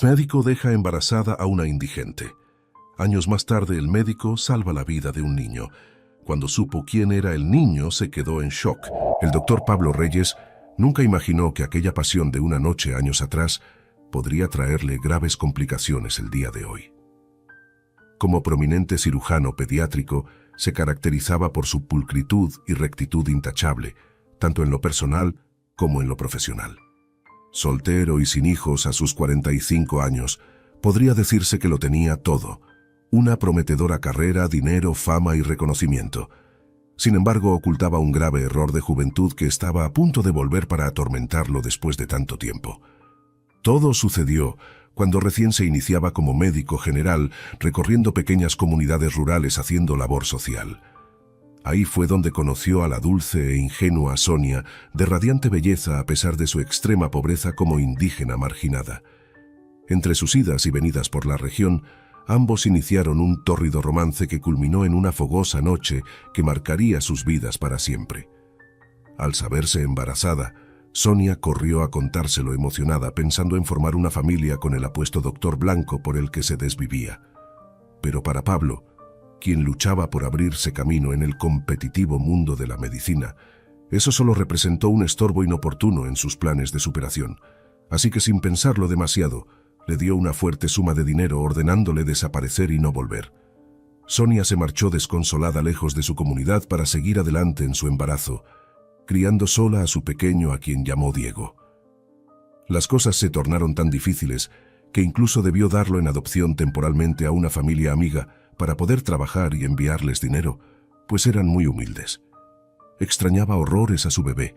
Médico deja embarazada a una indigente. Años más tarde, el médico salva la vida de un niño. Cuando supo quién era el niño, se quedó en shock. El doctor Pablo Reyes nunca imaginó que aquella pasión de una noche años atrás podría traerle graves complicaciones el día de hoy. Como prominente cirujano pediátrico, se caracterizaba por su pulcritud y rectitud intachable, tanto en lo personal como en lo profesional. Soltero y sin hijos a sus 45 años, podría decirse que lo tenía todo: una prometedora carrera, dinero, fama y reconocimiento. Sin embargo, ocultaba un grave error de juventud que estaba a punto de volver para atormentarlo después de tanto tiempo. Todo sucedió cuando recién se iniciaba como médico general, recorriendo pequeñas comunidades rurales haciendo labor social. Ahí fue donde conoció a la dulce e ingenua Sonia, de radiante belleza a pesar de su extrema pobreza como indígena marginada. Entre sus idas y venidas por la región, ambos iniciaron un tórrido romance que culminó en una fogosa noche que marcaría sus vidas para siempre. Al saberse embarazada, Sonia corrió a contárselo emocionada, pensando en formar una familia con el apuesto doctor Blanco por el que se desvivía. Pero para Pablo, quien luchaba por abrirse camino en el competitivo mundo de la medicina, eso solo representó un estorbo inoportuno en sus planes de superación. Así que, sin pensarlo demasiado, le dio una fuerte suma de dinero ordenándole desaparecer y no volver. Sonia se marchó desconsolada lejos de su comunidad para seguir adelante en su embarazo, criando sola a su pequeño, a quien llamó Diego. Las cosas se tornaron tan difíciles que incluso debió darlo en adopción temporalmente a una familia amiga para poder trabajar y enviarles dinero, pues eran muy humildes. Extrañaba horrores a su bebé,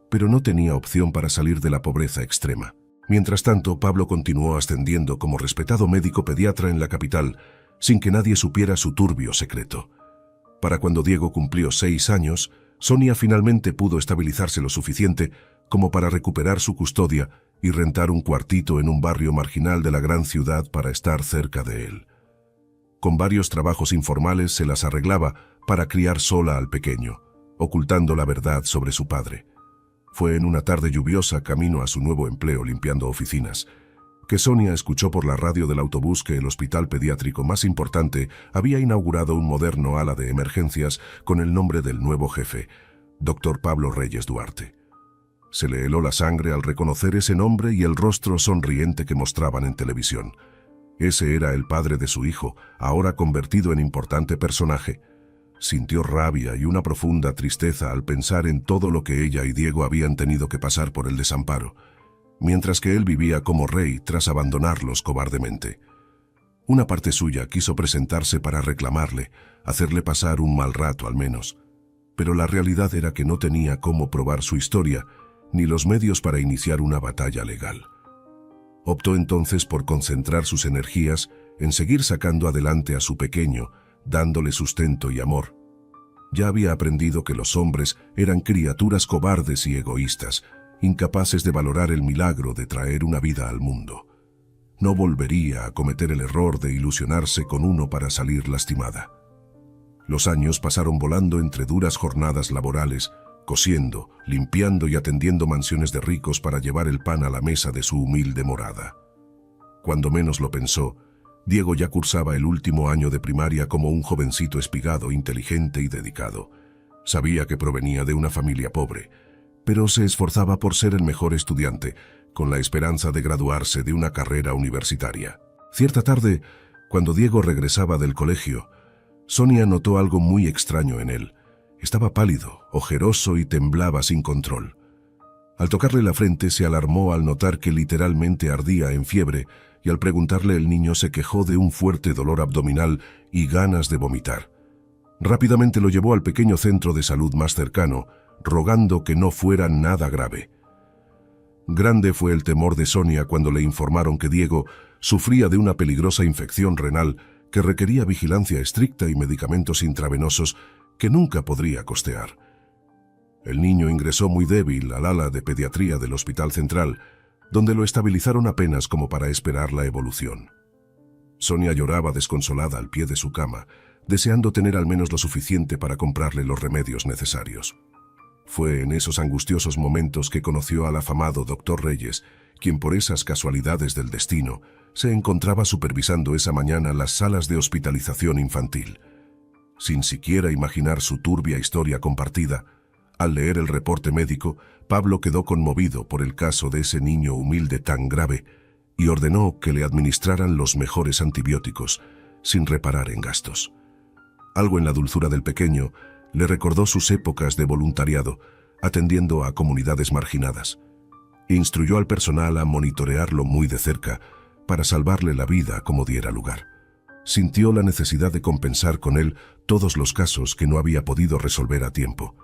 pero no tenía opción para salir de la pobreza extrema. Mientras tanto, Pablo continuó ascendiendo como respetado médico pediatra en la capital, sin que nadie supiera su turbio secreto. Para cuando Diego cumplió 6 años, Sonia finalmente pudo estabilizarse lo suficiente como para recuperar su custodia y rentar un cuartito en un barrio marginal de la gran ciudad para estar cerca de él. Con varios trabajos informales se las arreglaba para criar sola al pequeño, ocultando la verdad sobre su padre. Fue en una tarde lluviosa, camino a su nuevo empleo limpiando oficinas, que Sonia escuchó por la radio del autobús que el hospital pediátrico más importante había inaugurado un moderno ala de emergencias con el nombre del nuevo jefe, Dr. Pablo Reyes Duarte. Se le heló la sangre al reconocer ese nombre y el rostro sonriente que mostraban en televisión. Ese era el padre de su hijo, ahora convertido en importante personaje. Sintió rabia y una profunda tristeza al pensar en todo lo que ella y Diego habían tenido que pasar por el desamparo, mientras que él vivía como rey tras abandonarlos cobardemente. Una parte suya quiso presentarse para reclamarle, hacerle pasar un mal rato al menos, pero la realidad era que no tenía cómo probar su historia ni los medios para iniciar una batalla legal. Optó entonces por concentrar sus energías en seguir sacando adelante a su pequeño, dándole sustento y amor. Ya había aprendido que los hombres eran criaturas cobardes y egoístas, incapaces de valorar el milagro de traer una vida al mundo. No volvería a cometer el error de ilusionarse con uno para salir lastimada. Los años pasaron volando entre duras jornadas laborales, cosiendo, limpiando y atendiendo mansiones de ricos para llevar el pan a la mesa de su humilde morada. Cuando menos lo pensó, Diego ya cursaba el último año de primaria como un jovencito espigado, inteligente y dedicado. Sabía que provenía de una familia pobre, pero se esforzaba por ser el mejor estudiante, con la esperanza de graduarse de una carrera universitaria. Cierta tarde, cuando Diego regresaba del colegio, Sonia notó algo muy extraño en él. Estaba pálido, ojeroso y temblaba sin control. Al tocarle la frente se alarmó al notar que literalmente ardía en fiebre y al preguntarle el niño se quejó de un fuerte dolor abdominal y ganas de vomitar. Rápidamente lo llevó al pequeño centro de salud más cercano, rogando que no fuera nada grave. Grande fue el temor de Sonia cuando le informaron que Diego sufría de una peligrosa infección renal que requería vigilancia estricta y medicamentos intravenosos que nunca podría costear. El niño ingresó muy débil al ala de pediatría del Hospital Central, donde lo estabilizaron apenas como para esperar la evolución. Sonia lloraba desconsolada al pie de su cama, deseando tener al menos lo suficiente para comprarle los remedios necesarios. Fue en esos angustiosos momentos que conoció al afamado Dr. Reyes, quien por esas casualidades del destino se encontraba supervisando esa mañana las salas de hospitalización infantil. Sin siquiera imaginar su turbia historia compartida, al leer el reporte médico, Pablo quedó conmovido por el caso de ese niño humilde tan grave y ordenó que le administraran los mejores antibióticos, sin reparar en gastos. Algo en la dulzura del pequeño le recordó sus épocas de voluntariado, atendiendo a comunidades marginadas. Instruyó al personal a monitorearlo muy de cerca para salvarle la vida como diera lugar. Sintió la necesidad de compensar con él todos los casos que no había podido resolver a tiempo.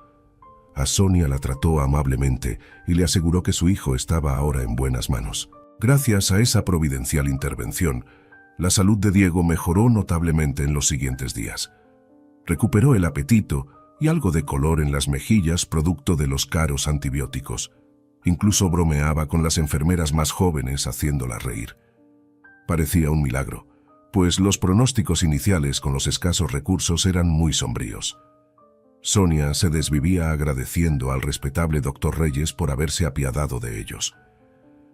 A Sonia la trató amablemente y le aseguró que su hijo estaba ahora en buenas manos. Gracias a esa providencial intervención, la salud de Diego mejoró notablemente en los siguientes días. Recuperó el apetito y algo de color en las mejillas producto de los caros antibióticos. Incluso bromeaba con las enfermeras más jóvenes haciéndolas reír. Parecía un milagro, pues los pronósticos iniciales con los escasos recursos eran muy sombríos. Sonia se desvivía agradeciendo al respetable Dr. Reyes por haberse apiadado de ellos.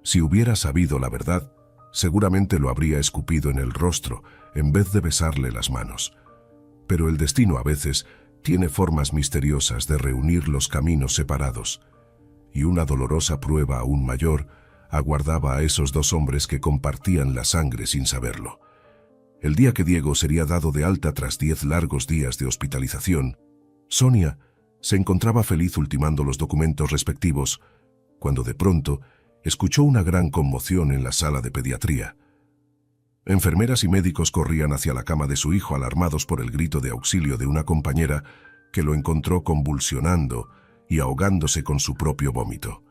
Si hubiera sabido la verdad, seguramente lo habría escupido en el rostro en vez de besarle las manos. Pero el destino a veces tiene formas misteriosas de reunir los caminos separados, y una dolorosa prueba aún mayor aguardaba a esos dos hombres que compartían la sangre sin saberlo. El día que Diego sería dado de alta tras 10 largos días de hospitalización, Sonia se encontraba feliz ultimando los documentos respectivos, cuando de pronto escuchó una gran conmoción en la sala de pediatría. Enfermeras y médicos corrían hacia la cama de su hijo alarmados por el grito de auxilio de una compañera que lo encontró convulsionando y ahogándose con su propio vómito.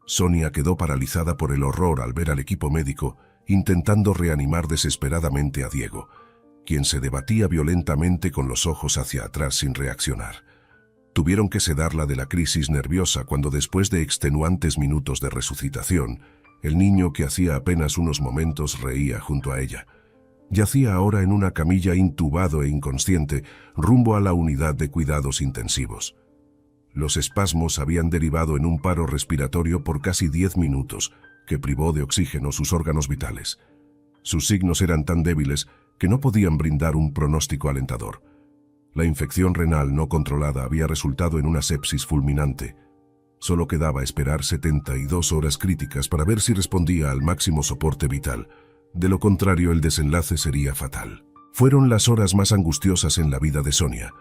Sonia quedó paralizada por el horror al ver al equipo médico intentando reanimar desesperadamente a Diego, quien se debatía violentamente con los ojos hacia atrás sin reaccionar. Tuvieron que sedarla de la crisis nerviosa cuando, después de extenuantes minutos de resucitación, el niño que hacía apenas unos momentos reía junto a ella. Yacía ahora en una camilla intubado e inconsciente, rumbo a la unidad de cuidados intensivos. Los espasmos habían derivado en un paro respiratorio por casi 10 minutos, que privó de oxígeno sus órganos vitales. Sus signos eran tan débiles que no podían brindar un pronóstico alentador. La infección renal no controlada había resultado en una sepsis fulminante. Solo quedaba esperar 72 horas críticas para ver si respondía al máximo soporte vital. De lo contrario, el desenlace sería fatal. Fueron las horas más angustiosas en la vida de Sonia,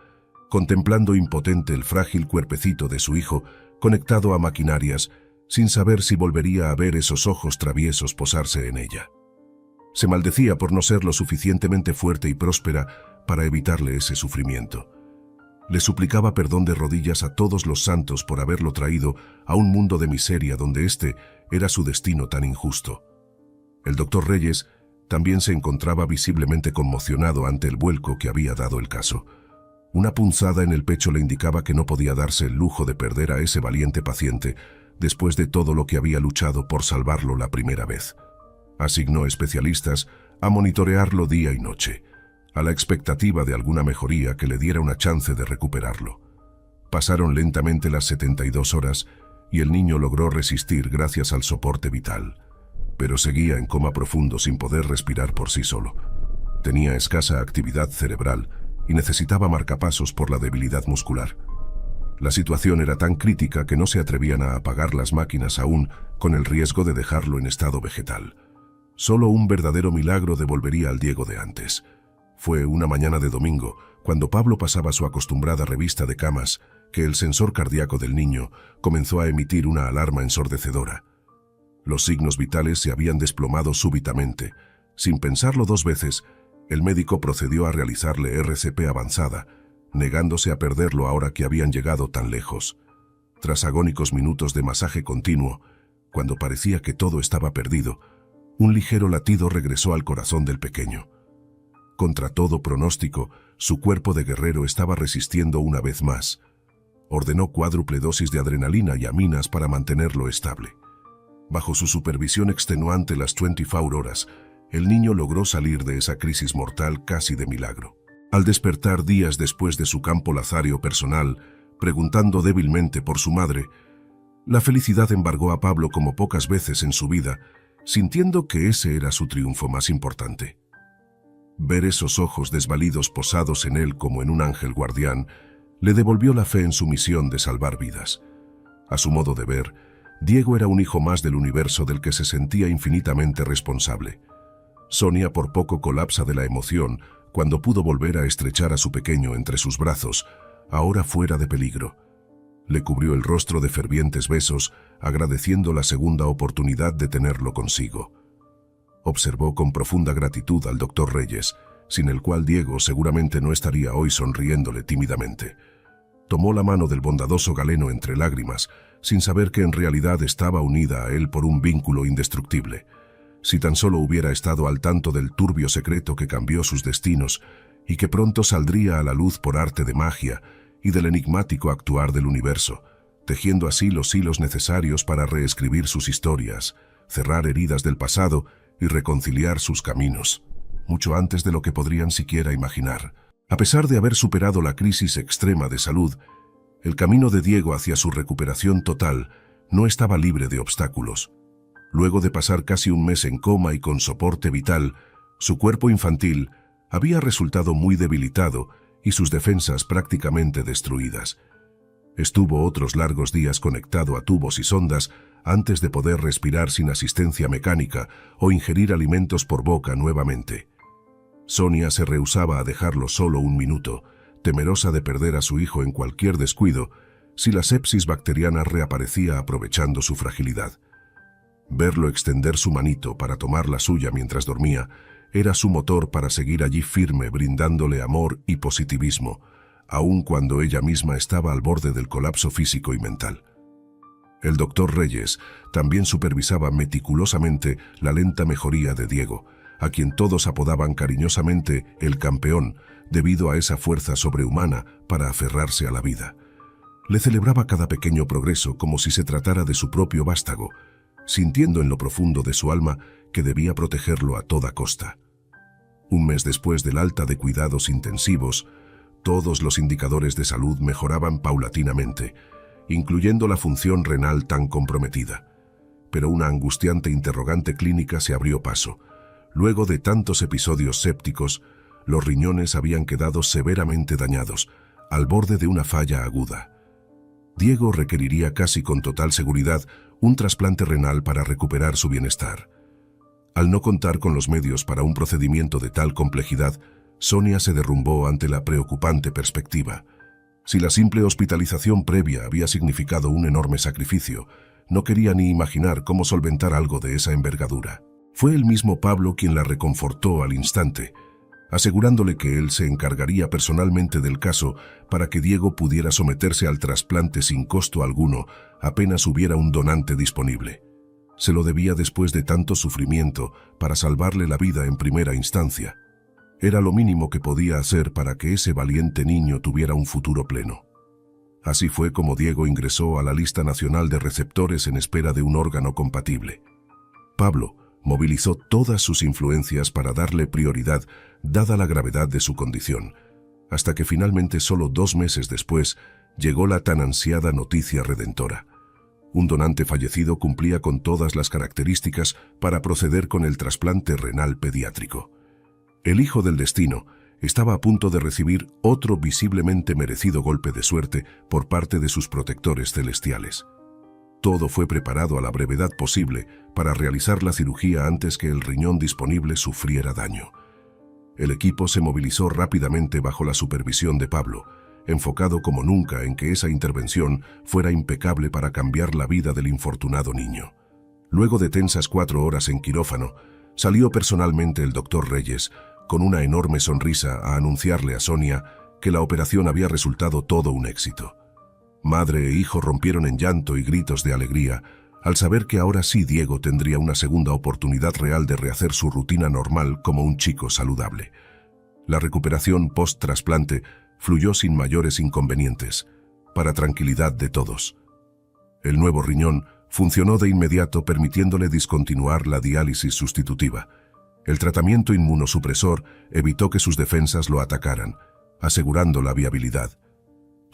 contemplando impotente el frágil cuerpecito de su hijo conectado a maquinarias, sin saber si volvería a ver esos ojos traviesos posarse en ella. Se maldecía por no ser lo suficientemente fuerte y próspera para evitarle ese sufrimiento. Le suplicaba perdón de rodillas a todos los santos por haberlo traído a un mundo de miseria donde este era su destino tan injusto. El doctor Reyes también se encontraba visiblemente conmocionado ante el vuelco que había dado el caso. Una punzada en el pecho le indicaba que no podía darse el lujo de perder a ese valiente paciente después de todo lo que había luchado por salvarlo la primera vez. Asignó especialistas a monitorearlo día y noche, a la expectativa de alguna mejoría que le diera una chance de recuperarlo. Pasaron lentamente las 72 horas y el niño logró resistir gracias al soporte vital, pero seguía en coma profundo sin poder respirar por sí solo. Tenía escasa actividad cerebral y necesitaba marcapasos por la debilidad muscular. La situación era tan crítica que no se atrevían a apagar las máquinas aún, con el riesgo de dejarlo en estado vegetal. Solo un verdadero milagro devolvería al Diego de antes. Fue una mañana de domingo, cuando Pablo pasaba su acostumbrada revista de camas, que el sensor cardíaco del niño comenzó a emitir una alarma ensordecedora. Los signos vitales se habían desplomado súbitamente. Sin pensarlo 2 veces, el médico procedió a realizarle RCP avanzada, negándose a perderlo ahora que habían llegado tan lejos. Tras agónicos minutos de masaje continuo, cuando parecía que todo estaba perdido, un ligero latido regresó al corazón del pequeño. Contra todo pronóstico, su cuerpo de guerrero estaba resistiendo una vez más. Ordenó cuádruple dosis de adrenalina y aminas para mantenerlo estable. Bajo su supervisión extenuante las 24 horas, el niño logró salir de esa crisis mortal casi de milagro. Al despertar días después de su campo lazario personal, preguntando débilmente por su madre. La felicidad embargó a Pablo como pocas veces en su vida, sintiendo que ese era su triunfo más importante. Ver esos ojos desvalidos posados en él como en un ángel guardián le devolvió la fe en su misión de salvar vidas. A su modo de ver, Diego era un hijo más del universo del que se sentía infinitamente responsable. Sonia por poco colapsa de la emoción cuando pudo volver a estrechar a su pequeño entre sus brazos, ahora fuera de peligro. Le cubrió el rostro de fervientes besos, agradeciendo la segunda oportunidad de tenerlo consigo. Observó con profunda gratitud al doctor Reyes, sin el cual Diego seguramente no estaría hoy sonriéndole tímidamente. Tomó la mano del bondadoso galeno entre lágrimas, sin saber que en realidad estaba unida a él por un vínculo indestructible. Si tan solo hubiera estado al tanto del turbio secreto que cambió sus destinos y que pronto saldría a la luz por arte de magia y del enigmático actuar del universo, tejiendo así los hilos necesarios para reescribir sus historias, cerrar heridas del pasado y reconciliar sus caminos, mucho antes de lo que podrían siquiera imaginar. A pesar de haber superado la crisis extrema de salud, el camino de Diego hacia su recuperación total no estaba libre de obstáculos. Luego de pasar casi un mes en coma y con soporte vital, su cuerpo infantil había resultado muy debilitado y sus defensas prácticamente destruidas. Estuvo otros largos días conectado a tubos y sondas antes de poder respirar sin asistencia mecánica o ingerir alimentos por boca nuevamente. Sonia se rehusaba a dejarlo solo un minuto, temerosa de perder a su hijo en cualquier descuido si la sepsis bacteriana reaparecía aprovechando su fragilidad. Verlo extender su manito para tomar la suya mientras dormía era su motor para seguir allí firme, brindándole amor y positivismo, aun cuando ella misma estaba al borde del colapso físico y mental. El doctor Reyes también supervisaba meticulosamente la lenta mejoría de Diego, a quien todos apodaban cariñosamente el campeón, debido a esa fuerza sobrehumana para aferrarse a la vida. Le celebraba cada pequeño progreso como si se tratara de su propio vástago, sintiendo en lo profundo de su alma que debía protegerlo a toda costa. Un mes después del alta de cuidados intensivos, todos los indicadores de salud mejoraban paulatinamente, incluyendo la función renal tan comprometida. Pero una angustiante interrogante clínica se abrió paso. Luego de tantos episodios sépticos, los riñones habían quedado severamente dañados, al borde de una falla aguda. Diego requeriría casi con total seguridad un trasplante renal para recuperar su bienestar. Al no contar con los medios para un procedimiento de tal complejidad, Sonia se derrumbó ante la preocupante perspectiva. Si la simple hospitalización previa había significado un enorme sacrificio, no quería ni imaginar cómo solventar algo de esa envergadura. Fue el mismo Pablo quien la reconfortó al instante, asegurándole que él se encargaría personalmente del caso para que Diego pudiera someterse al trasplante sin costo alguno apenas hubiera un donante disponible. Se lo debía después de tanto sufrimiento para salvarle la vida en primera instancia. Era lo mínimo que podía hacer para que ese valiente niño tuviera un futuro pleno. Así fue como Diego ingresó a la lista nacional de receptores en espera de un órgano compatible. Pablo movilizó todas sus influencias para darle prioridad, dada la gravedad de su condición, hasta que finalmente, solo 2 meses después, llegó la tan ansiada noticia redentora. Un donante fallecido cumplía con todas las características para proceder con el trasplante renal pediátrico. El hijo del destino estaba a punto de recibir otro visiblemente merecido golpe de suerte por parte de sus protectores celestiales. Todo fue preparado a la brevedad posible para realizar la cirugía antes que el riñón disponible sufriera daño. El equipo se movilizó rápidamente bajo la supervisión de Pablo, enfocado como nunca en que esa intervención fuera impecable para cambiar la vida del infortunado niño. Luego de tensas 4 horas en quirófano, salió personalmente el doctor Reyes, con una enorme sonrisa, a anunciarle a Sonia que la operación había resultado todo un éxito. Madre e hijo rompieron en llanto y gritos de alegría al saber que ahora sí Diego tendría una segunda oportunidad real de rehacer su rutina normal como un chico saludable. La recuperación post-trasplante fluyó sin mayores inconvenientes, para tranquilidad de todos. El nuevo riñón funcionó de inmediato, permitiéndole discontinuar la diálisis sustitutiva. El tratamiento inmunosupresor evitó que sus defensas lo atacaran, asegurando la viabilidad.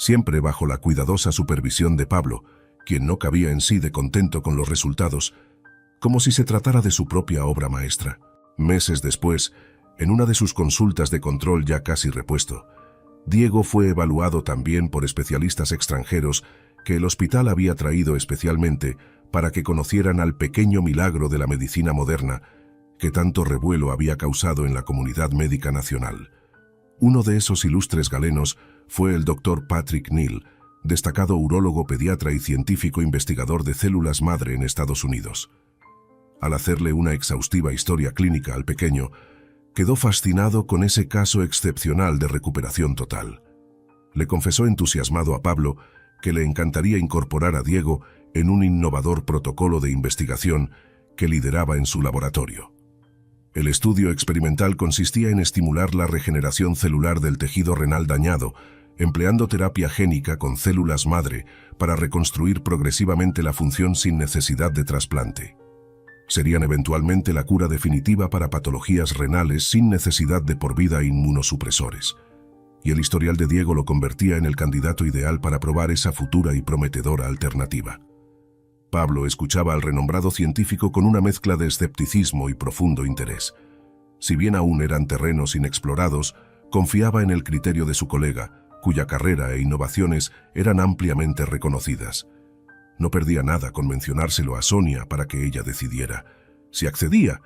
siempre bajo la cuidadosa supervisión de Pablo, quien no cabía en sí de contento con los resultados, como si se tratara de su propia obra maestra. Meses después, en una de sus consultas de control ya casi repuesto, Diego fue evaluado también por especialistas extranjeros que el hospital había traído especialmente para que conocieran al pequeño milagro de la medicina moderna que tanto revuelo había causado en la comunidad médica nacional. Uno de esos ilustres galenos fue el Dr. Patrick Neal, destacado urólogo pediatra y científico investigador de células madre en Estados Unidos. Al hacerle una exhaustiva historia clínica al pequeño, quedó fascinado con ese caso excepcional de recuperación total. Le confesó entusiasmado a Pablo que le encantaría incorporar a Diego en un innovador protocolo de investigación que lideraba en su laboratorio. El estudio experimental consistía en estimular la regeneración celular del tejido renal dañado, empleando terapia génica con células madre para reconstruir progresivamente la función sin necesidad de trasplante. Serían eventualmente la cura definitiva para patologías renales sin necesidad de por vida inmunosupresores. Y el historial de Diego lo convertía en el candidato ideal para probar esa futura y prometedora alternativa. Pablo escuchaba al renombrado científico con una mezcla de escepticismo y profundo interés. Si bien aún eran terrenos inexplorados, confiaba en el criterio de su colega, cuya carrera e innovaciones eran ampliamente reconocidas. No perdía nada con mencionárselo a Sonia para que ella decidiera. Si accedía,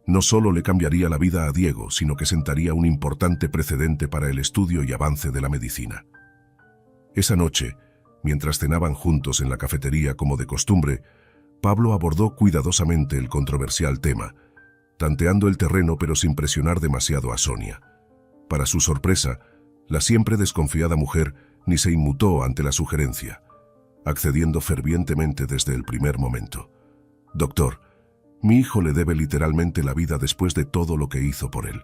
no solo le cambiaría la vida a Diego, sino que sentaría un importante precedente para el estudio y avance de la medicina. Esa noche, mientras cenaban juntos en la cafetería como de costumbre, Pablo abordó cuidadosamente el controversial tema, tanteando el terreno pero sin presionar demasiado a Sonia. Para su sorpresa, la siempre desconfiada mujer ni se inmutó ante la sugerencia, accediendo fervientemente desde el primer momento. «Doctor, mi hijo le debe literalmente la vida después de todo lo que hizo por él.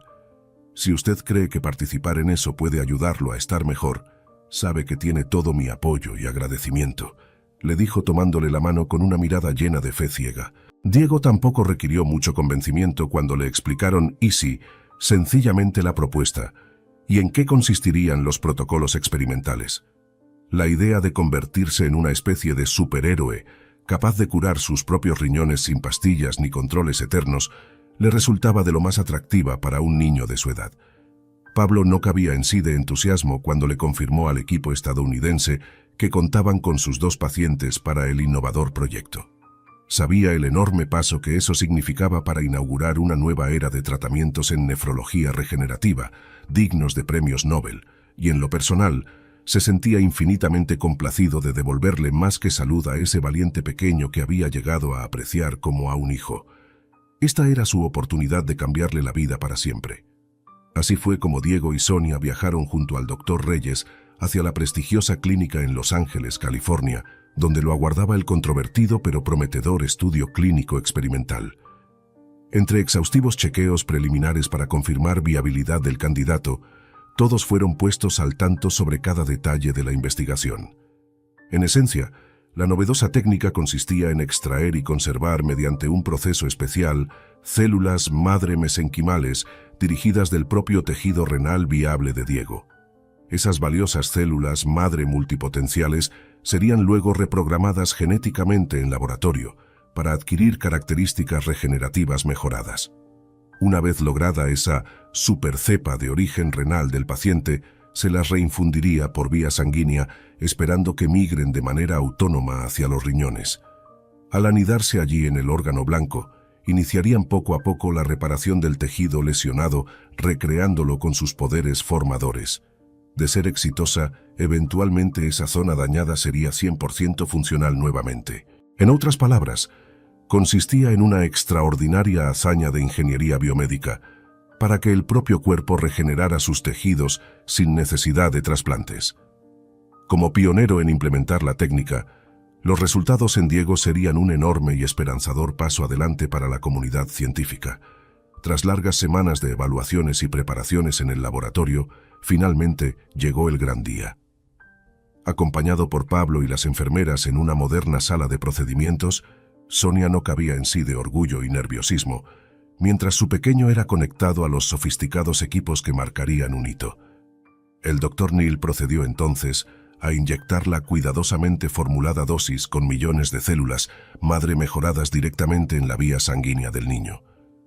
Si usted cree que participar en eso puede ayudarlo a estar mejor, sabe que tiene todo mi apoyo y agradecimiento», le dijo tomándole la mano con una mirada llena de fe ciega. Diego tampoco requirió mucho convencimiento cuando le explicaron sencillamente la propuesta y en qué consistirían los protocolos experimentales. La idea de convertirse en una especie de superhéroe, capaz de curar sus propios riñones sin pastillas ni controles eternos, le resultaba de lo más atractiva para un niño de su edad. Pablo no cabía en sí de entusiasmo cuando le confirmó al equipo estadounidense que contaban con sus 2 pacientes para el innovador proyecto. Sabía el enorme paso que eso significaba para inaugurar una nueva era de tratamientos en nefrología regenerativa, dignos de premios Nobel, y en lo personal, se sentía infinitamente complacido de devolverle más que salud a ese valiente pequeño que había llegado a apreciar como a un hijo. Esta era su oportunidad de cambiarle la vida para siempre. Así fue como Diego y Sonia viajaron junto al Dr. Reyes hacia la prestigiosa clínica en Los Ángeles, California, donde lo aguardaba el controvertido pero prometedor estudio clínico experimental. Entre exhaustivos chequeos preliminares para confirmar viabilidad del candidato, todos fueron puestos al tanto sobre cada detalle de la investigación. En esencia, la novedosa técnica consistía en extraer y conservar mediante un proceso especial células madre mesenquimales dirigidas del propio tejido renal viable de Diego. Esas valiosas células madre multipotenciales serían luego reprogramadas genéticamente en laboratorio para adquirir características regenerativas mejoradas. Una vez lograda esa supercepa de origen renal del paciente, se las reinfundiría por vía sanguínea, esperando que migren de manera autónoma hacia los riñones. Al anidarse allí en el órgano blanco, iniciarían poco a poco la reparación del tejido lesionado, recreándolo con sus poderes formadores. De ser exitosa, eventualmente esa zona dañada sería 100% funcional nuevamente. En otras palabras, consistía en una extraordinaria hazaña de ingeniería biomédica para que el propio cuerpo regenerara sus tejidos sin necesidad de trasplantes. Como pionero en implementar la técnica, los resultados en Diego serían un enorme y esperanzador paso adelante para la comunidad científica. Tras largas semanas de evaluaciones y preparaciones en el laboratorio, finalmente llegó el gran día. Acompañado por Pablo y las enfermeras en una moderna sala de procedimientos, Sonia no cabía en sí de orgullo y nerviosismo, mientras su pequeño era conectado a los sofisticados equipos que marcarían un hito. El Dr. Neal procedió entonces a inyectar la cuidadosamente formulada dosis con millones de células madre mejoradas directamente en la vía sanguínea del niño.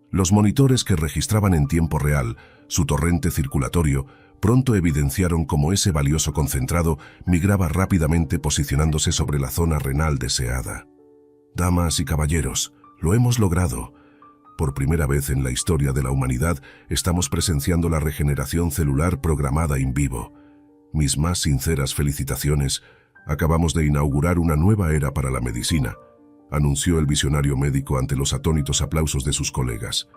Los monitores que registraban en tiempo real su torrente circulatorio pronto evidenciaron cómo ese valioso concentrado migraba rápidamente posicionándose sobre la zona renal deseada. Damas y caballeros, lo hemos logrado. Por primera vez en la historia de la humanidad estamos presenciando la regeneración celular programada in vivo. Mis más sinceras felicitaciones. Acabamos de inaugurar una nueva era para la medicina, anunció el visionario médico ante los atónitos aplausos de sus colegas.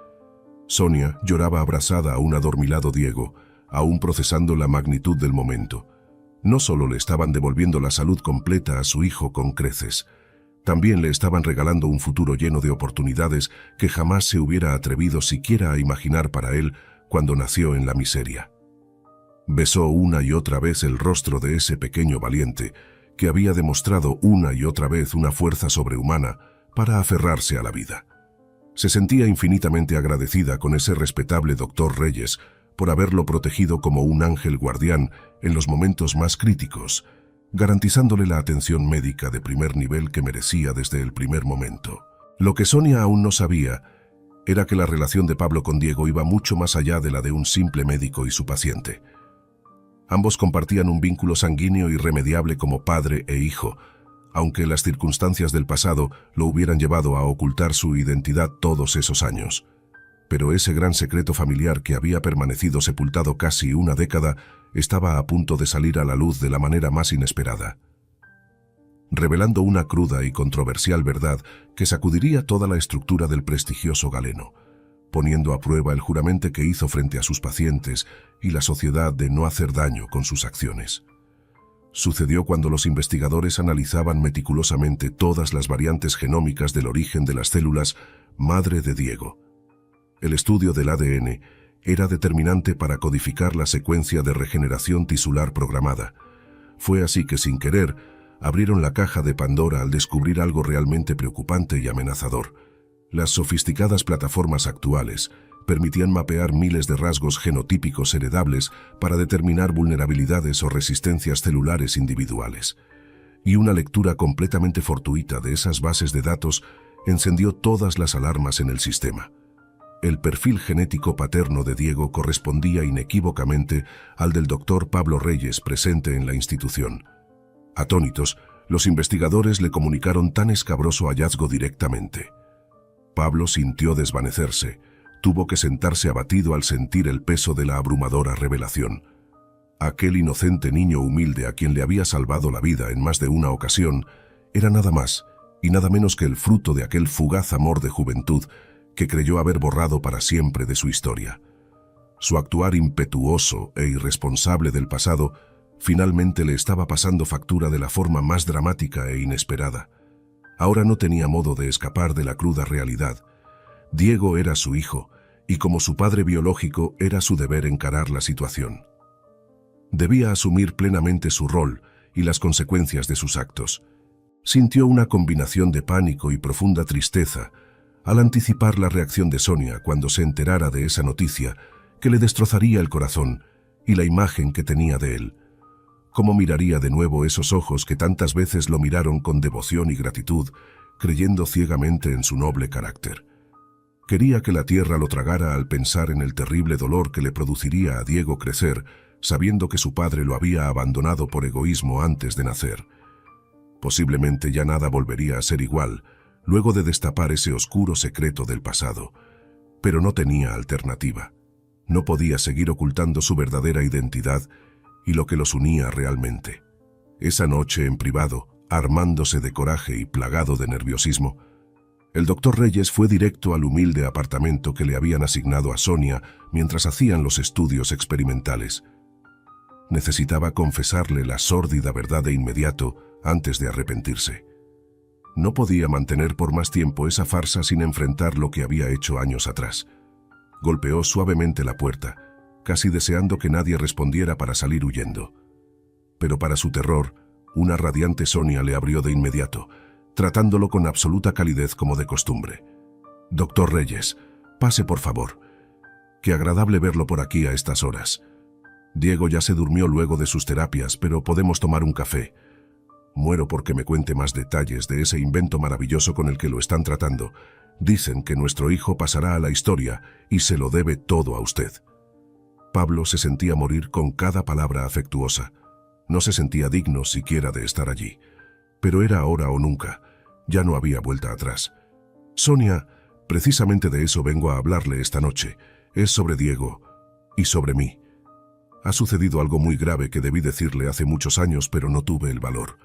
Sonia lloraba abrazada a un adormilado Diego, aún procesando la magnitud del momento. No solo le estaban devolviendo la salud completa a su hijo con creces, también le estaban regalando un futuro lleno de oportunidades que jamás se hubiera atrevido siquiera a imaginar para él cuando nació en la miseria. Besó una y otra vez el rostro de ese pequeño valiente que había demostrado una y otra vez una fuerza sobrehumana para aferrarse a la vida. Se sentía infinitamente agradecida con ese respetable doctor Reyes por haberlo protegido como un ángel guardián en los momentos más críticos, garantizándole la atención médica de primer nivel que merecía desde el primer momento. Lo que Sonia aún no sabía era que la relación de Pablo con Diego iba mucho más allá de la de un simple médico y su paciente. Ambos compartían un vínculo sanguíneo irremediable como padre e hijo, aunque las circunstancias del pasado lo hubieran llevado a ocultar su identidad todos esos años. Pero ese gran secreto familiar que había permanecido sepultado casi una década estaba a punto de salir a la luz de la manera más inesperada, revelando una cruda y controversial verdad que sacudiría toda la estructura del prestigioso Galeno, poniendo a prueba el juramento que hizo frente a sus pacientes y la sociedad de no hacer daño con sus acciones. Sucedió cuando los investigadores analizaban meticulosamente todas las variantes genómicas del origen de las células madre de Diego. El estudio del ADN era determinante para codificar la secuencia de regeneración tisular programada. Fue así que, sin querer, abrieron la caja de Pandora al descubrir algo realmente preocupante y amenazador. Las sofisticadas plataformas actuales permitían mapear miles de rasgos genotípicos heredables para determinar vulnerabilidades o resistencias celulares individuales. Y una lectura completamente fortuita de esas bases de datos encendió todas las alarmas en el sistema. El perfil genético paterno de Diego correspondía inequívocamente al del doctor Pablo Reyes presente en la institución. Atónitos, los investigadores le comunicaron tan escabroso hallazgo directamente. Pablo sintió desvanecerse, tuvo que sentarse abatido al sentir el peso de la abrumadora revelación. Aquel inocente niño humilde a quien le había salvado la vida en más de una ocasión era nada más y nada menos que el fruto de aquel fugaz amor de juventud que creyó haber borrado para siempre de su historia. Su actuar impetuoso e irresponsable del pasado finalmente le estaba pasando factura de la forma más dramática e inesperada. Ahora no tenía modo de escapar de la cruda realidad. Diego era su hijo, y como su padre biológico era su deber encarar la situación. Debía asumir plenamente su rol y las consecuencias de sus actos. Sintió una combinación de pánico y profunda tristeza al anticipar la reacción de Sonia cuando se enterara de esa noticia que le destrozaría el corazón y la imagen que tenía de él. Cómo miraría de nuevo esos ojos que tantas veces lo miraron con devoción y gratitud, creyendo ciegamente en su noble carácter. Quería que la tierra lo tragara al pensar en el terrible dolor que le produciría a Diego crecer, sabiendo que su padre lo había abandonado por egoísmo antes de nacer. Posiblemente ya nada volvería a ser igual, luego de destapar ese oscuro secreto del pasado. Pero no tenía alternativa. No podía seguir ocultando su verdadera identidad y lo que los unía realmente. Esa noche en privado, armándose de coraje y plagado de nerviosismo, el doctor Reyes fue directo al humilde apartamento que le habían asignado a Sonia mientras hacían los estudios experimentales. Necesitaba confesarle la sórdida verdad de inmediato antes de arrepentirse. No podía mantener por más tiempo esa farsa sin enfrentar lo que había hecho años atrás. Golpeó suavemente la puerta, casi deseando que nadie respondiera para salir huyendo. Pero para su terror, una radiante Sonia le abrió de inmediato, tratándolo con absoluta calidez como de costumbre. «Doctor Reyes, pase por favor. Qué agradable verlo por aquí a estas horas. Diego ya se durmió luego de sus terapias, pero podemos tomar un café. Muero porque me cuente más detalles de ese invento maravilloso con el que lo están tratando. Dicen que nuestro hijo pasará a la historia y se lo debe todo a usted. Pablo se sentía morir con cada palabra afectuosa. No se sentía digno siquiera de estar allí. Pero era ahora o nunca. Ya no había vuelta atrás. Sonia, precisamente de eso vengo a hablarle esta noche. Es sobre Diego y sobre mí. Ha sucedido algo muy grave que debí decirle hace muchos años, pero no tuve el valor.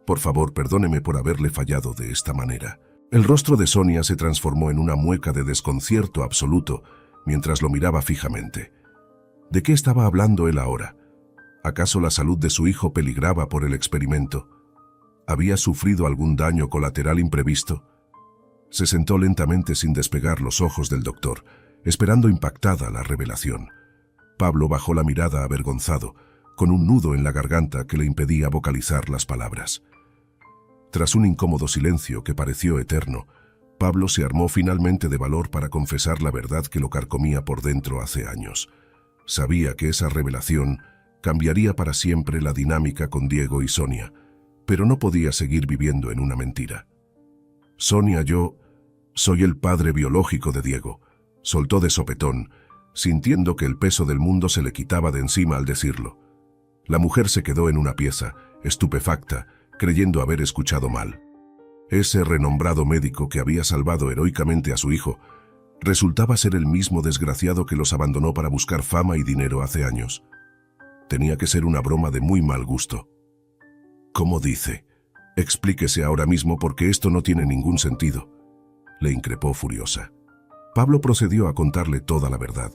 Por favor, perdóneme por haberle fallado de esta manera. El rostro de Sonia se transformó en una mueca de desconcierto absoluto mientras lo miraba fijamente. ¿De qué estaba hablando él ahora? ¿Acaso la salud de su hijo peligraba por el experimento? ¿Había sufrido algún daño colateral imprevisto? Se sentó lentamente sin despegar los ojos del doctor, esperando impactada la revelación. Pablo bajó la mirada avergonzado, con un nudo en la garganta que le impedía vocalizar las palabras. Tras un incómodo silencio que pareció eterno, Pablo se armó finalmente de valor para confesar la verdad que lo carcomía por dentro hace años. Sabía que esa revelación cambiaría para siempre la dinámica con Diego y Sonia, pero no podía seguir viviendo en una mentira. Sonia, yo soy el padre biológico de Diego, soltó de sopetón, sintiendo que el peso del mundo se le quitaba de encima al decirlo. La mujer se quedó en una pieza, estupefacta, creyendo haber escuchado mal. Ese renombrado médico que había salvado heroicamente a su hijo resultaba ser el mismo desgraciado que los abandonó para buscar fama y dinero hace años. Tenía que ser una broma de muy mal gusto. ¿Cómo dice? Explíquese ahora mismo porque esto no tiene ningún sentido, le increpó furiosa. Pablo procedió a contarle toda la verdad.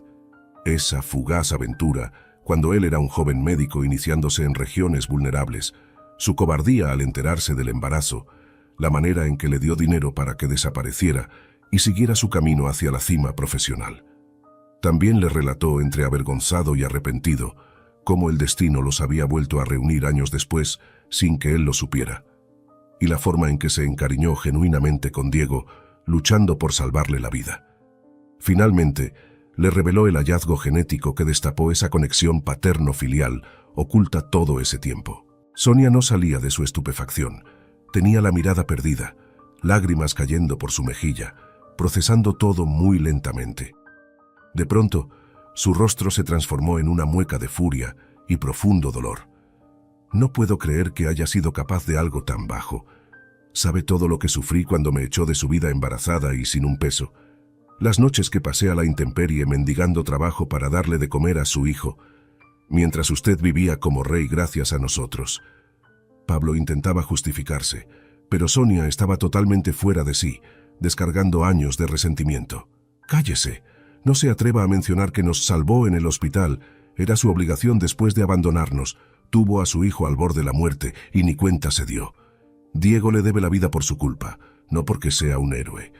Esa fugaz aventura, cuando él era un joven médico iniciándose en regiones vulnerables, su cobardía al enterarse del embarazo, la manera en que le dio dinero para que desapareciera y siguiera su camino hacia la cima profesional. También le relató, entre avergonzado y arrepentido, cómo el destino los había vuelto a reunir años después sin que él lo supiera, y la forma en que se encariñó genuinamente con Diego, luchando por salvarle la vida. Finalmente, le reveló el hallazgo genético que destapó esa conexión paterno-filial oculta todo ese tiempo. Sonia no salía de su estupefacción. Tenía la mirada perdida, lágrimas cayendo por su mejilla, procesando todo muy lentamente. De pronto, su rostro se transformó en una mueca de furia y profundo dolor. No puedo creer que haya sido capaz de algo tan bajo. Sabe todo lo que sufrí cuando me echó de su vida embarazada y sin un peso. Las noches que pasé a la intemperie mendigando trabajo para darle de comer a su hijo, mientras usted vivía como rey gracias a nosotros. Pablo intentaba justificarse, pero Sonia estaba totalmente fuera de sí, descargando años de resentimiento. Cállese, no se atreva a mencionar que nos salvó en el hospital. Era su obligación después de abandonarnos. Tuvo a su hijo al borde de la muerte y ni cuenta se dio. Diego le debe la vida por su culpa, no porque sea un héroe.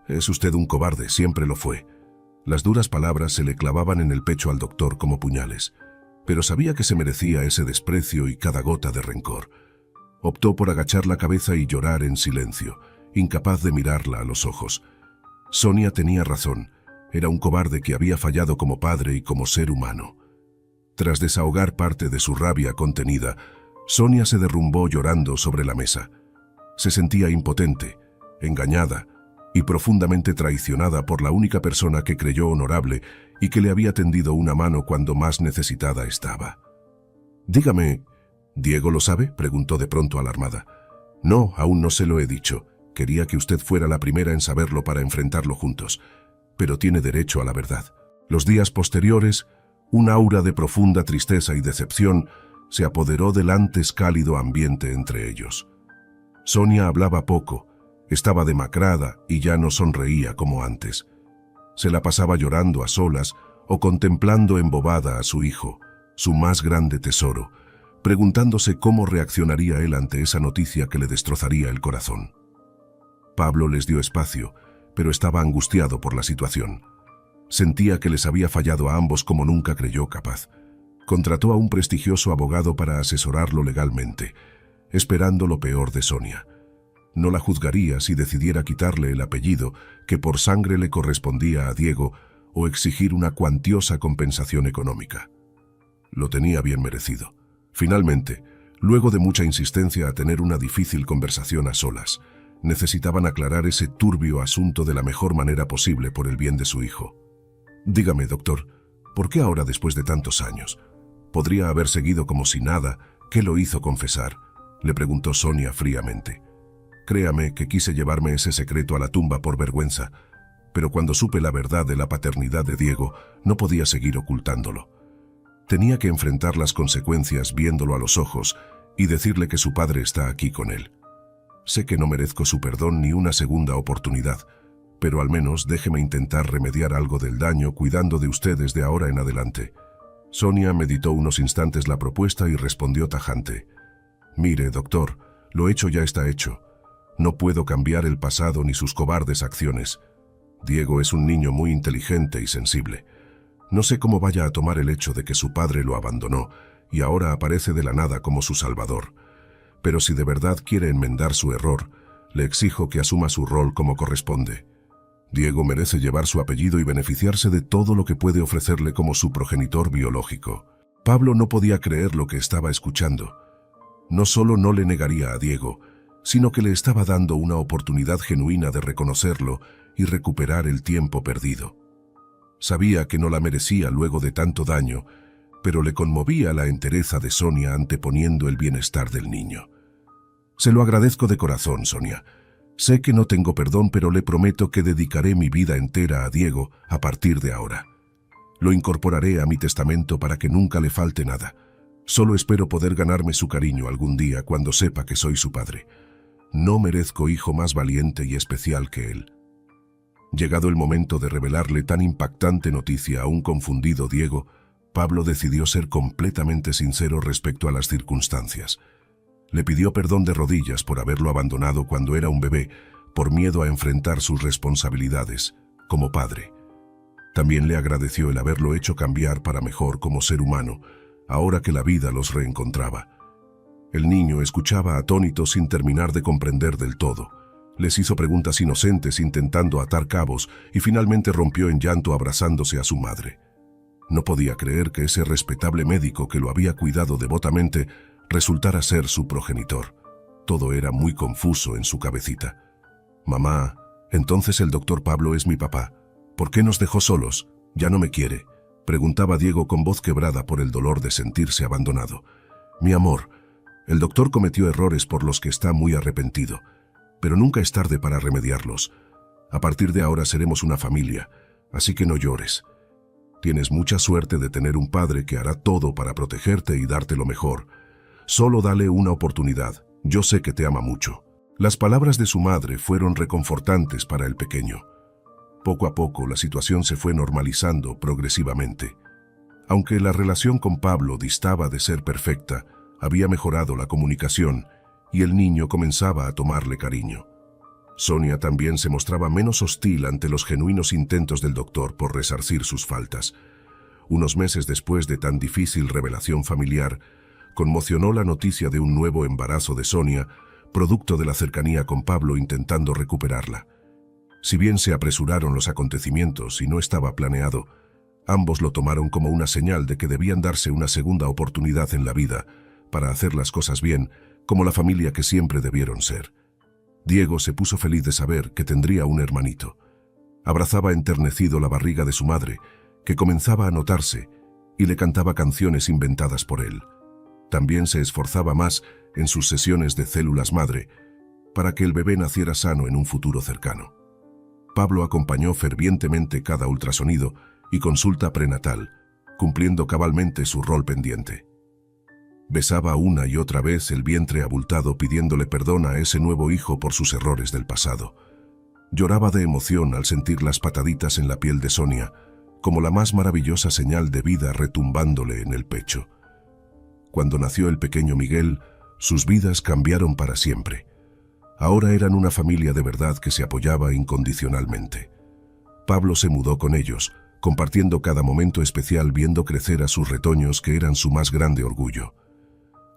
Es usted un cobarde, siempre lo fue. Las duras palabras se le clavaban en el pecho al doctor como puñales, pero sabía que se merecía ese desprecio y cada gota de rencor. Optó por agachar la cabeza y llorar en silencio, incapaz de mirarla a los ojos. Sonia tenía razón, era un cobarde que había fallado como padre y como ser humano. Tras desahogar parte de su rabia contenida, Sonia se derrumbó llorando sobre la mesa. Se sentía impotente, engañada y profundamente traicionada por la única persona que creyó honorable y que le había tendido una mano cuando más necesitada estaba. «Dígame, ¿Diego lo sabe?», preguntó de pronto alarmada. «No, aún no se lo he dicho. Quería que usted fuera la primera en saberlo para enfrentarlo juntos. Pero tiene derecho a la verdad». Los días posteriores, un aura de profunda tristeza y decepción se apoderó del antes cálido ambiente entre ellos. Sonia hablaba poco, estaba demacrada y ya no sonreía como antes. Se la pasaba llorando a solas o contemplando embobada a su hijo, su más grande tesoro, preguntándose cómo reaccionaría él ante esa noticia que le destrozaría el corazón. Pablo les dio espacio, pero estaba angustiado por la situación. Sentía que les había fallado a ambos como nunca creyó capaz. Contrató a un prestigioso abogado para asesorarlo legalmente, esperando lo peor de Sonia. No la juzgaría si decidiera quitarle el apellido que por sangre le correspondía a Diego o exigir una cuantiosa compensación económica. Lo tenía bien merecido. Finalmente, luego de mucha insistencia a tener una difícil conversación a solas, necesitaban aclarar ese turbio asunto de la mejor manera posible por el bien de su hijo. Dígame, doctor, ¿por qué ahora, después de tantos años? Podría haber seguido como si nada. ¿Qué lo hizo confesar?, le preguntó Sonia fríamente. Créame que quise llevarme ese secreto a la tumba por vergüenza, pero cuando supe la verdad de la paternidad de Diego, no podía seguir ocultándolo. Tenía que enfrentar las consecuencias viéndolo a los ojos y decirle que su padre está aquí con él. Sé que no merezco su perdón ni una segunda oportunidad, pero al menos déjeme intentar remediar algo del daño cuidando de ustedes de ahora en adelante. Sonia meditó unos instantes la propuesta y respondió tajante. Mire, doctor, lo hecho ya está hecho. No puedo cambiar el pasado ni sus cobardes acciones. Diego es un niño muy inteligente y sensible. No sé cómo vaya a tomar el hecho de que su padre lo abandonó y ahora aparece de la nada como su salvador. Pero si de verdad quiere enmendar su error, le exijo que asuma su rol como corresponde. Diego merece llevar su apellido y beneficiarse de todo lo que puede ofrecerle como su progenitor biológico. Pablo no podía creer lo que estaba escuchando. No solo no le negaría a Diego, sino que le estaba dando una oportunidad genuina de reconocerlo y recuperar el tiempo perdido. Sabía que no la merecía luego de tanto daño, pero le conmovía la entereza de Sonia anteponiendo el bienestar del niño. Se lo agradezco de corazón, Sonia. Sé que no tengo perdón, pero le prometo que dedicaré mi vida entera a Diego a partir de ahora. Lo incorporaré a mi testamento para que nunca le falte nada. Solo espero poder ganarme su cariño algún día cuando sepa que soy su padre. No merezco hijo más valiente y especial que él. Llegado el momento de revelarle tan impactante noticia a un confundido Diego, Pablo decidió ser completamente sincero respecto a las circunstancias. Le pidió perdón de rodillas por haberlo abandonado cuando era un bebé, por miedo a enfrentar sus responsabilidades como padre. También le agradeció el haberlo hecho cambiar para mejor como ser humano, ahora que la vida los reencontraba. El niño escuchaba atónito sin terminar de comprender del todo. Les hizo preguntas inocentes intentando atar cabos y finalmente rompió en llanto abrazándose a su madre. No podía creer que ese respetable médico que lo había cuidado devotamente resultara ser su progenitor. Todo era muy confuso en su cabecita. «Mamá, entonces el doctor Pablo es mi papá. ¿Por qué nos dejó solos? ¿Ya no me quiere?», preguntaba Diego con voz quebrada por el dolor de sentirse abandonado. «Mi amor, el doctor cometió errores por los que está muy arrepentido, pero nunca es tarde para remediarlos. A partir de ahora seremos una familia, así que no llores. Tienes mucha suerte de tener un padre que hará todo para protegerte y darte lo mejor. Solo dale una oportunidad, yo sé que te ama mucho». Las palabras de su madre fueron reconfortantes para el pequeño. Poco a poco la situación se fue normalizando progresivamente. Aunque la relación con Pablo distaba de ser perfecta, había mejorado la comunicación y el niño comenzaba a tomarle cariño. Sonia también se mostraba menos hostil ante los genuinos intentos del doctor por resarcir sus faltas. Unos meses después de tan difícil revelación familiar, conmocionó la noticia de un nuevo embarazo de Sonia, producto de la cercanía con Pablo intentando recuperarla. Si bien se apresuraron los acontecimientos y no estaba planeado, ambos lo tomaron como una señal de que debían darse una segunda oportunidad en la vida para hacer las cosas bien, como la familia que siempre debieron ser. Diego se puso feliz de saber que tendría un hermanito. Abrazaba enternecido la barriga de su madre, que comenzaba a notarse, y le cantaba canciones inventadas por él. También se esforzaba más en sus sesiones de células madre, para que el bebé naciera sano en un futuro cercano. Pablo acompañó fervientemente cada ultrasonido y consulta prenatal, cumpliendo cabalmente su rol pendiente. Besaba una y otra vez el vientre abultado pidiéndole perdón a ese nuevo hijo por sus errores del pasado. Lloraba de emoción al sentir las pataditas en la piel de Sonia, como la más maravillosa señal de vida retumbándole en el pecho. Cuando nació el pequeño Miguel, sus vidas cambiaron para siempre. Ahora eran una familia de verdad que se apoyaba incondicionalmente. Pablo se mudó con ellos, compartiendo cada momento especial viendo crecer a sus retoños que eran su más grande orgullo.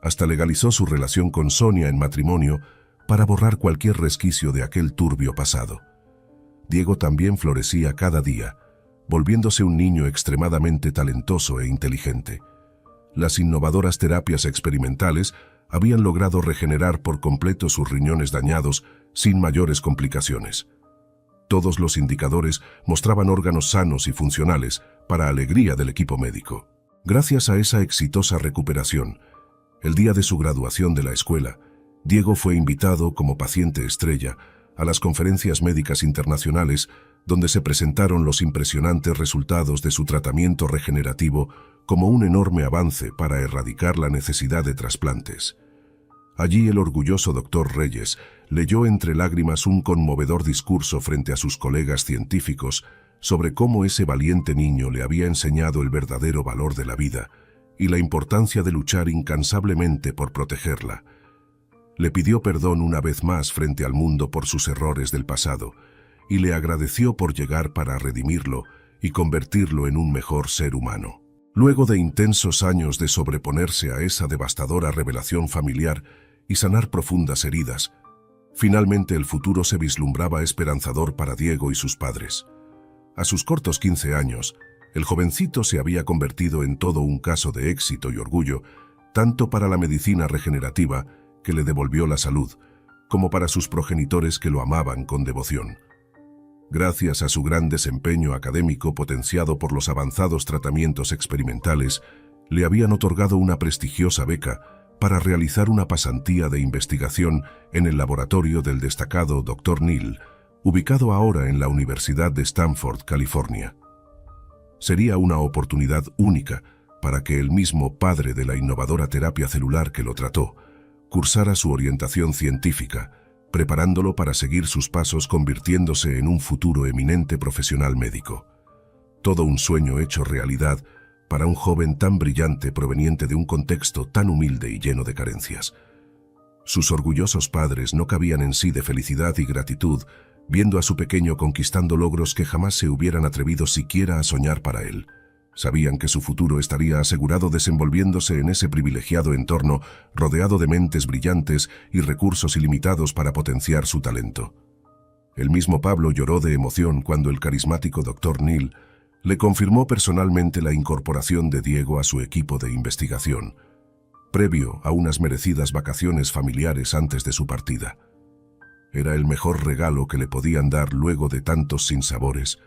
Hasta legalizó su relación con Sonia en matrimonio para borrar cualquier resquicio de aquel turbio pasado. Diego también florecía cada día, volviéndose un niño extremadamente talentoso e inteligente. Las innovadoras terapias experimentales habían logrado regenerar por completo sus riñones dañados sin mayores complicaciones. Todos los indicadores mostraban órganos sanos y funcionales para alegría del equipo médico. Gracias a esa exitosa recuperación, el día de su graduación de la escuela, Diego fue invitado como paciente estrella a las conferencias médicas internacionales donde se presentaron los impresionantes resultados de su tratamiento regenerativo como un enorme avance para erradicar la necesidad de trasplantes. Allí el orgulloso Dr. Reyes leyó entre lágrimas un conmovedor discurso frente a sus colegas científicos sobre cómo ese valiente niño le había enseñado el verdadero valor de la vida y la importancia de luchar incansablemente por protegerla. Le pidió perdón una vez más frente al mundo por sus errores del pasado y le agradeció por llegar para redimirlo y convertirlo en un mejor ser humano. Luego de intensos años de sobreponerse a esa devastadora revelación familiar y sanar profundas heridas, finalmente el futuro se vislumbraba esperanzador para Diego y sus padres. A sus cortos 15 años, el jovencito se había convertido en todo un caso de éxito y orgullo, tanto para la medicina regenerativa, que le devolvió la salud, como para sus progenitores que lo amaban con devoción. Gracias a su gran desempeño académico potenciado por los avanzados tratamientos experimentales, le habían otorgado una prestigiosa beca para realizar una pasantía de investigación en el laboratorio del destacado Dr. Neal, ubicado ahora en la Universidad de Stanford, California. Sería una oportunidad única para que el mismo padre de la innovadora terapia celular que lo trató cursara su orientación científica, preparándolo para seguir sus pasos convirtiéndose en un futuro eminente profesional médico. Todo un sueño hecho realidad para un joven tan brillante proveniente de un contexto tan humilde y lleno de carencias. Sus orgullosos padres no cabían en sí de felicidad y gratitud, viendo a su pequeño conquistando logros que jamás se hubieran atrevido siquiera a soñar para él. Sabían que su futuro estaría asegurado desenvolviéndose en ese privilegiado entorno, rodeado de mentes brillantes y recursos ilimitados para potenciar su talento. El mismo Pablo lloró de emoción cuando el carismático Dr. Neal le confirmó personalmente la incorporación de Diego a su equipo de investigación, previo a unas merecidas vacaciones familiares antes de su partida. Era el mejor regalo que le podían dar luego de tantos sinsabores,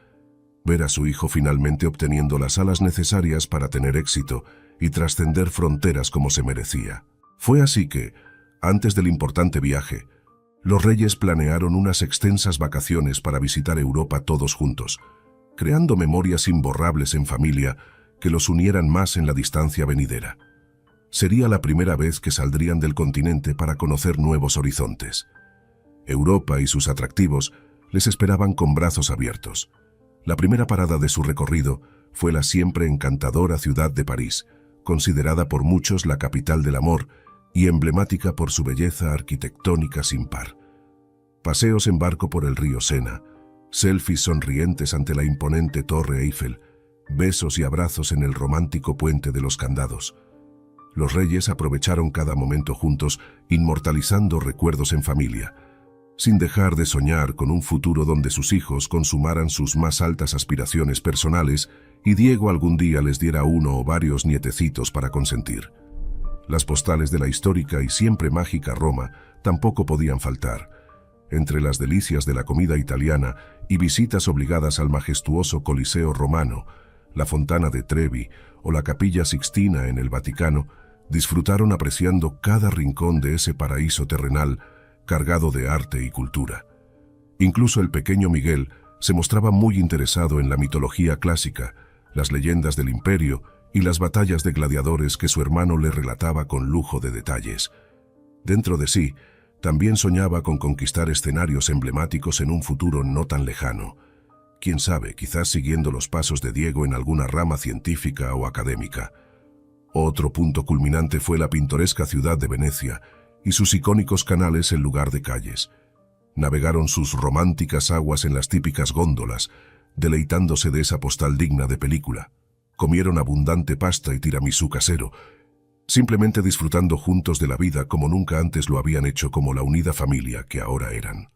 ver a su hijo finalmente obteniendo las alas necesarias para tener éxito y trascender fronteras como se merecía. Fue así que, antes del importante viaje, los Reyes planearon unas extensas vacaciones para visitar Europa todos juntos, creando memorias imborrables en familia que los unieran más en la distancia venidera. Sería la primera vez que saldrían del continente para conocer nuevos horizontes. Europa y sus atractivos les esperaban con brazos abiertos. La primera parada de su recorrido fue la siempre encantadora ciudad de París, considerada por muchos la capital del amor y emblemática por su belleza arquitectónica sin par. Paseos en barco por el río Sena, selfies sonrientes ante la imponente Torre Eiffel, besos y abrazos en el romántico Puente de los Candados. Los Reyes aprovecharon cada momento juntos, inmortalizando recuerdos en familia, sin dejar de soñar con un futuro donde sus hijos consumaran sus más altas aspiraciones personales y Diego algún día les diera uno o varios nietecitos para consentir. Las postales de la histórica y siempre mágica Roma tampoco podían faltar. Entre las delicias de la comida italiana y visitas obligadas al majestuoso Coliseo romano, la Fontana de Trevi o la Capilla Sixtina en el Vaticano, disfrutaron apreciando cada rincón de ese paraíso terrenal cargado de arte y cultura. Incluso el pequeño Miguel se mostraba muy interesado en la mitología clásica, las leyendas del imperio y las batallas de gladiadores que su hermano le relataba con lujo de detalles. Dentro de sí, también soñaba con conquistar escenarios emblemáticos en un futuro no tan lejano. Quién sabe, quizás siguiendo los pasos de Diego en alguna rama científica o académica. Otro punto culminante fue la pintoresca ciudad de Venecia y sus icónicos canales en lugar de calles. Navegaron sus románticas aguas en las típicas góndolas, deleitándose de esa postal digna de película. Comieron abundante pasta y tiramisú casero, simplemente disfrutando juntos de la vida como nunca antes lo habían hecho como la unida familia que ahora eran.